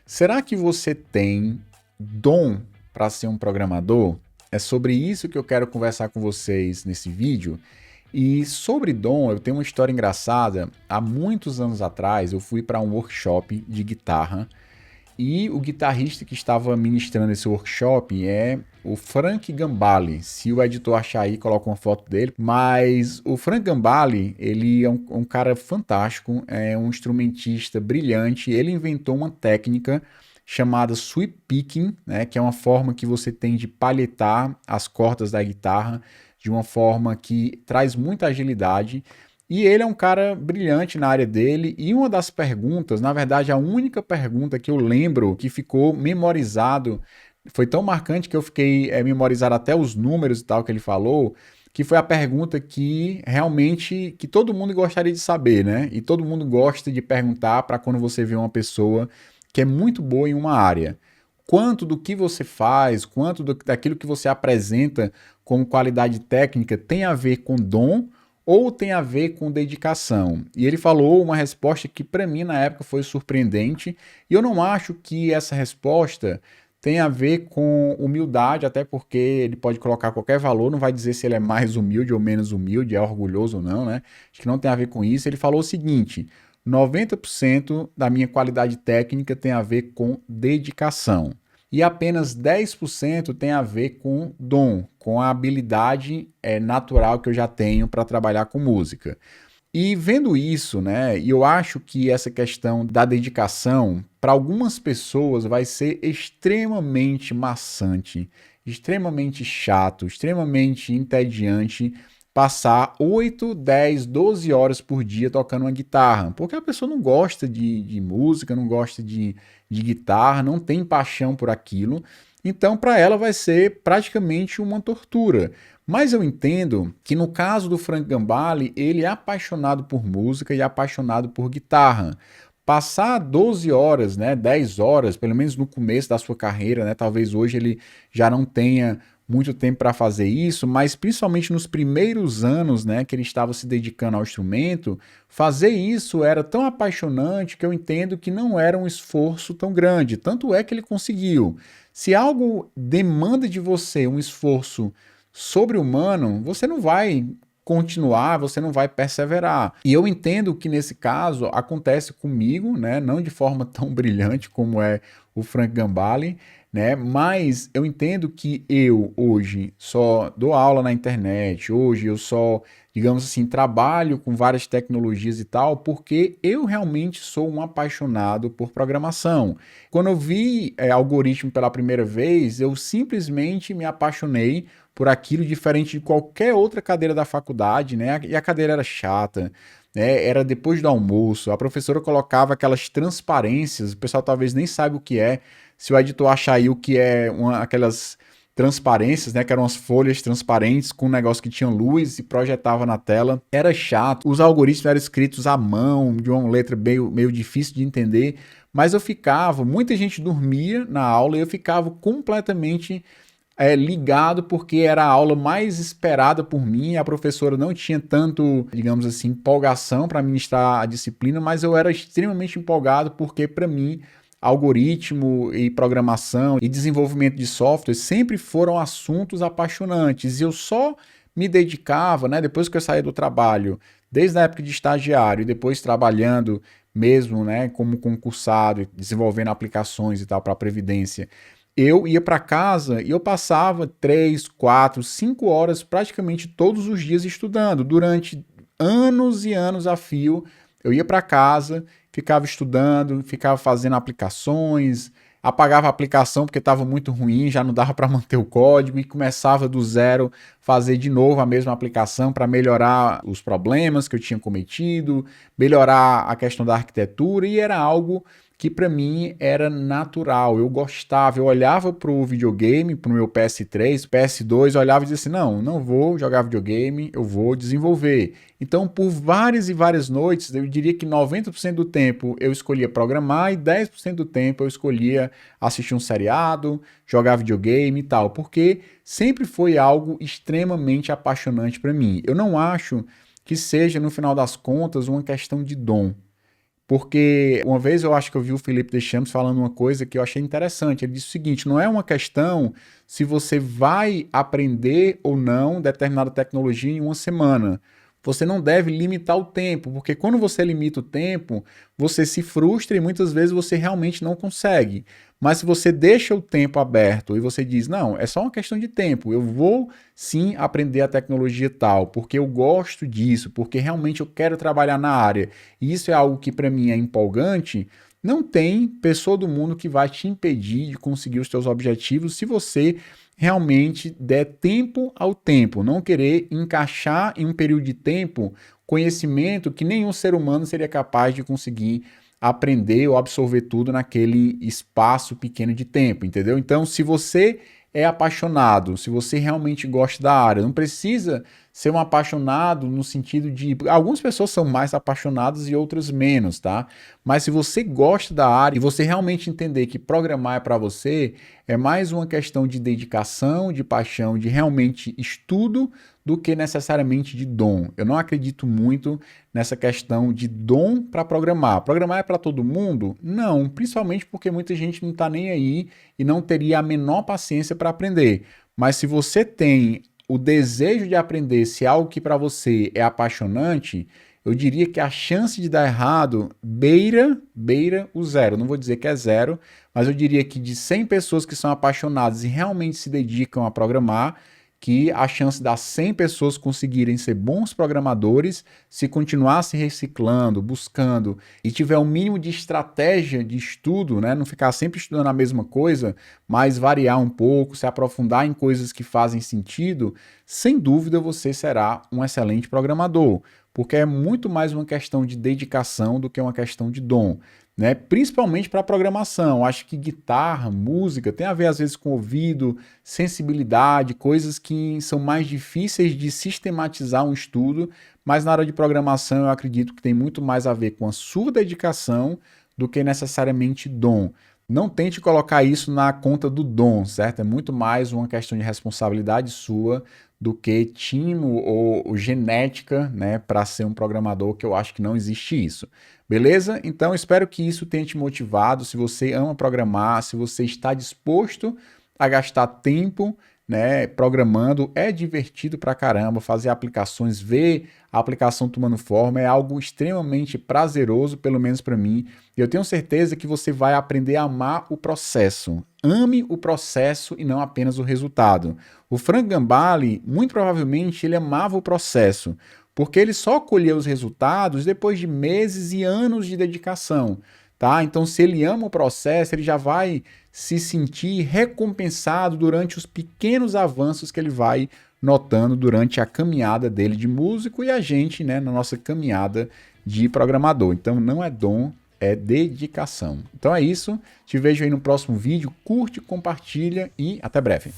Será que você tem dom para ser um programador? É sobre isso que eu quero conversar com vocês nesse vídeo. E sobre dom, eu tenho uma história engraçada. Há muitos anos atrás, eu fui para um workshop de guitarra e o guitarrista que estava ministrando esse workshop é o Frank Gambale. Se o editor achar aí, coloca uma foto dele. Mas o Frank Gambale, ele é um cara fantástico, é um instrumentista brilhante. Ele inventou uma técnica chamada sweep picking, né, que é uma forma que você tem de palhetar as cordas da guitarra de uma forma que traz muita agilidade. E ele é um cara brilhante na área dele. E uma das perguntas, na verdade, a única pergunta que eu lembro que ficou memorizado, foi tão marcante que eu fiquei memorizado até os números e tal que ele falou, que foi a pergunta que realmente que todo mundo gostaria de saber, né? E todo mundo gosta de perguntar para quando você vê uma pessoa que é muito boa em uma área. Quanto do que você faz, daquilo que você apresenta como qualidade técnica tem a ver com dom ou tem a ver com dedicação? E ele falou uma resposta que para mim na época foi surpreendente, e eu não acho que essa resposta tem a ver com humildade, até porque ele pode colocar qualquer valor, não vai dizer se ele é mais humilde ou menos humilde, é orgulhoso ou não, né? Acho que não tem a ver com isso. Ele falou o seguinte: 90% da minha qualidade técnica tem a ver com dedicação. E apenas 10% tem a ver com dom, com a habilidade natural que eu já tenho para trabalhar com música. E vendo isso, né, e eu acho que essa questão da dedicação, para algumas pessoas, vai ser extremamente maçante, extremamente chato, extremamente entediante passar 8, 10, 12 horas por dia tocando uma guitarra, porque a pessoa não gosta de música, não gosta de guitarra, não tem paixão por aquilo, então para ela vai ser praticamente uma tortura. Mas eu entendo que no caso do Frank Gambale, ele é apaixonado por música e é apaixonado por guitarra. Passar 12 horas, né, 10 horas, pelo menos no começo da sua carreira, né, talvez hoje ele já não tenha muito tempo para fazer isso, mas principalmente nos primeiros anos, né, que ele estava se dedicando ao instrumento, fazer isso era tão apaixonante que eu entendo que não era um esforço tão grande. Tanto é que ele conseguiu. Se algo demanda de você um esforço sobre-humano, você não vai continuar, você não vai perseverar. E eu entendo que nesse caso acontece comigo, né, não de forma tão brilhante como é o Frank Gambale, né, mas eu entendo que eu hoje só dou aula na internet, hoje eu só, digamos assim, trabalho com várias tecnologias e tal, porque eu realmente sou um apaixonado por programação. Quando eu vi algoritmo pela primeira vez, eu simplesmente me apaixonei por aquilo, diferente de qualquer outra cadeira da faculdade, né? E a cadeira era chata, né? Era depois do almoço, a professora colocava aquelas transparências, o pessoal talvez nem saiba o que é. Se o editor achar aí o que é aquelas transparências, né, que eram as folhas transparentes com um negócio que tinha luz e projetava na tela, era chato. Os algoritmos eram escritos à mão, de uma letra meio difícil de entender, mas eu ficava, muita gente dormia na aula e eu ficava completamente ligado, porque era a aula mais esperada por mim. A professora não tinha tanto, digamos assim, empolgação para ministrar a disciplina, mas eu era extremamente empolgado porque, para mim, algoritmo e programação e desenvolvimento de software sempre foram assuntos apaixonantes. E eu só me dedicava, né, depois que eu saí do trabalho, desde a época de estagiário e depois trabalhando mesmo, né, como concursado, desenvolvendo aplicações e tal para a Previdência, eu ia para casa e eu passava 3, 4, 5 horas praticamente todos os dias estudando. Durante anos e anos a fio, eu ia para casa, ficava estudando, ficava fazendo aplicações, apagava a aplicação porque estava muito ruim, já não dava para manter o código e começava do zero fazer de novo a mesma aplicação para melhorar os problemas que eu tinha cometido, melhorar a questão da arquitetura, e era algo que para mim era natural. Eu gostava, eu olhava para o videogame, para o meu PS3, PS2, eu olhava e dizia assim, não vou jogar videogame, eu vou desenvolver. Então, por várias e várias noites, eu diria que 90% do tempo eu escolhia programar e 10% do tempo eu escolhia assistir um seriado, jogar videogame e tal, porque sempre foi algo extremamente apaixonante para mim. Eu não acho que seja, no final das contas, uma questão de dom. Porque uma vez eu acho que eu vi o Felipe Deschamps falando uma coisa que eu achei interessante. Ele disse o seguinte: não é uma questão se você vai aprender ou não determinada tecnologia em uma semana. Você não deve limitar o tempo, porque quando você limita o tempo, você se frustra e muitas vezes você realmente não consegue. Mas se você deixa o tempo aberto e você diz, não, é só uma questão de tempo, eu vou sim aprender a tecnologia tal, porque eu gosto disso, porque realmente eu quero trabalhar na área, e isso é algo que para mim é empolgante, não tem pessoa do mundo que vai te impedir de conseguir os seus objetivos se você realmente der tempo ao tempo, não querer encaixar em um período de tempo conhecimento que nenhum ser humano seria capaz de conseguir aprender ou absorver tudo naquele espaço pequeno de tempo, entendeu? Então, se você é apaixonado, se você realmente gosta da área, não precisa ser um apaixonado no sentido de... Algumas pessoas são mais apaixonadas e outras menos, tá? Mas se você gosta da área e você realmente entender que programar é para você, é mais uma questão de dedicação, de paixão, de realmente estudo, do que necessariamente de dom. Eu não acredito muito nessa questão de dom para programar. Programar é para todo mundo? Não, principalmente porque muita gente não está nem aí e não teria a menor paciência para aprender. Mas se você tem o desejo de aprender, se é algo que para você é apaixonante, eu diria que a chance de dar errado beira o zero. Não vou dizer que é zero, mas eu diria que de 100 pessoas que são apaixonadas e realmente se dedicam a programar, que a chance das 100 pessoas conseguirem ser bons programadores, se continuar se reciclando, buscando e tiver um mínimo de estratégia de estudo, né? Não ficar sempre estudando a mesma coisa, mas variar um pouco, se aprofundar em coisas que fazem sentido, sem dúvida você será um excelente programador, porque é muito mais uma questão de dedicação do que uma questão de dom. Né? Principalmente para programação. Acho que guitarra, música, tem a ver às vezes com ouvido, sensibilidade, coisas que são mais difíceis de sistematizar um estudo, mas na área de programação eu acredito que tem muito mais a ver com a sua dedicação do que necessariamente dom. Não tente colocar isso na conta do dom, certo? É muito mais uma questão de responsabilidade sua do que tino ou genética, né, para ser um programador, que eu acho que não existe isso. Beleza? Então, espero que isso tenha te motivado. Se você ama programar, se você está disposto a gastar tempo, né, programando, é divertido pra caramba fazer aplicações, ver a aplicação tomando forma, é algo extremamente prazeroso, pelo menos para mim. E eu tenho certeza que você vai aprender a amar o processo. Ame o processo e não apenas o resultado. O Frank Gambale, muito provavelmente, ele amava o processo, porque ele só colheu os resultados depois de meses e anos de dedicação. Tá? Então, se ele ama o processo, ele já vai se sentir recompensado durante os pequenos avanços que ele vai notando durante a caminhada dele de músico e a gente, né, na nossa caminhada de programador. Então, não é dom, é dedicação. Então é isso, te vejo aí no próximo vídeo, curte, compartilha e até breve.